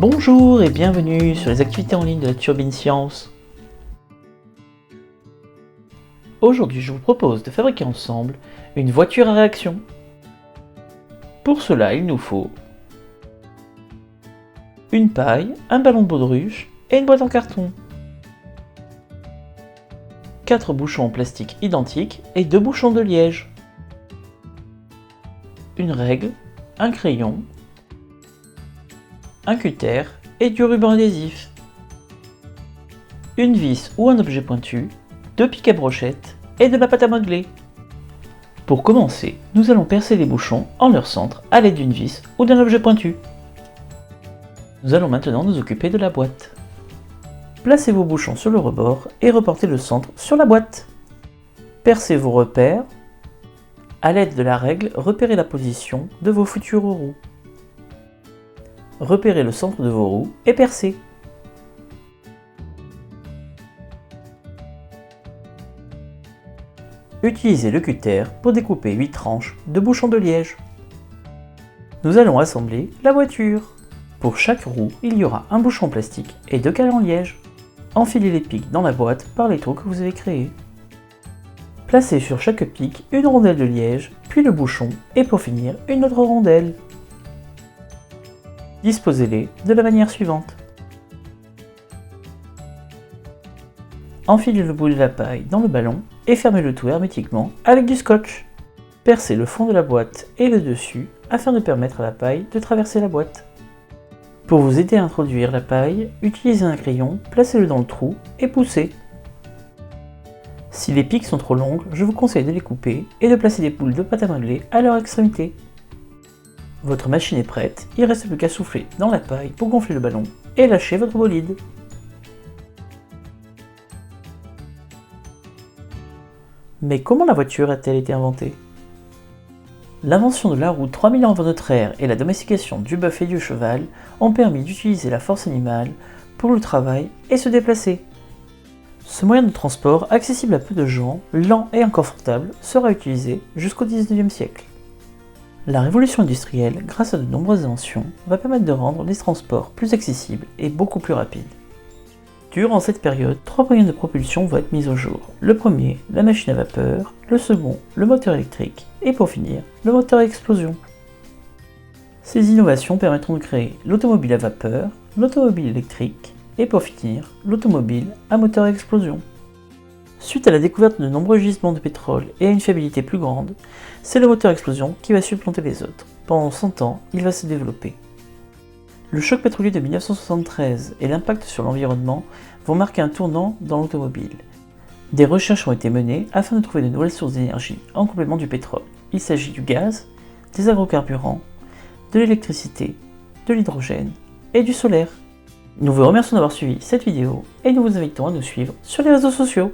Bonjour et bienvenue sur les activités en ligne de la Turbine Science. Aujourd'hui, je vous propose de fabriquer ensemble une voiture à réaction. Pour cela, il nous faut une paille, un ballon de baudruche et une boîte en carton. 4 bouchons en plastique identiques et 2 bouchons de liège. Une règle, un crayon, un cutter et du ruban adhésif. Une vis ou un objet pointu, 2 pics à brochette et de la pâte à modeler. Pour commencer, nous allons percer les bouchons en leur centre à l'aide d'une vis ou d'un objet pointu. Nous allons maintenant nous occuper de la boîte. Placez vos bouchons sur le rebord et reportez le centre sur la boîte. Percez vos repères. À l'aide de la règle, repérez la position de vos futures roues. Repérez le centre de vos roues et percez. Utilisez le cutter pour découper 8 tranches de bouchons de liège. Nous allons assembler la voiture. Pour chaque roue, il y aura un bouchon plastique et 2 cales en liège. Enfilez les pics dans la boîte par les trous que vous avez créés. Placez sur chaque pic une rondelle de liège, puis le bouchon, et pour finir, une autre rondelle. Disposez-les de la manière suivante. Enfilez le bout de la paille dans le ballon et fermez le tout hermétiquement avec du scotch. Percez le fond de la boîte et le dessus afin de permettre à la paille de traverser la boîte. Pour vous aider à introduire la paille, utilisez un crayon, placez-le dans le trou et poussez. Si les pics sont trop longues, je vous conseille de les couper et de placer des boules de pâte à modeler à leur extrémité. Votre machine est prête, il ne reste plus qu'à souffler dans la paille pour gonfler le ballon et lâcher votre bolide. Mais comment la voiture a-t-elle été inventée? L'invention de la roue 3000 ans avant notre ère et la domestication du bœuf et du cheval ont permis d'utiliser la force animale pour le travail et se déplacer. Ce moyen de transport, accessible à peu de gens, lent et inconfortable, sera utilisé jusqu'au 19e siècle. La révolution industrielle, grâce à de nombreuses inventions, va permettre de rendre les transports plus accessibles et beaucoup plus rapides. Durant cette période, 3 moyens de propulsion vont être mis au jour. Le premier, la machine à vapeur, le second, le moteur électrique, et pour finir, le moteur à explosion. Ces innovations permettront de créer l'automobile à vapeur, l'automobile électrique, et pour finir, l'automobile à moteur à explosion. Suite à la découverte de nombreux gisements de pétrole et à une fiabilité plus grande, c'est le moteur à explosion qui va supplanter les autres. Pendant 100 ans, il va se développer. Le choc pétrolier de 1973 et l'impact sur l'environnement vont marquer un tournant dans l'automobile. Des recherches ont été menées afin de trouver de nouvelles sources d'énergie en complément du pétrole. Il s'agit du gaz, des agrocarburants, de l'électricité, de l'hydrogène et du solaire. Nous vous remercions d'avoir suivi cette vidéo et nous vous invitons à nous suivre sur les réseaux sociaux.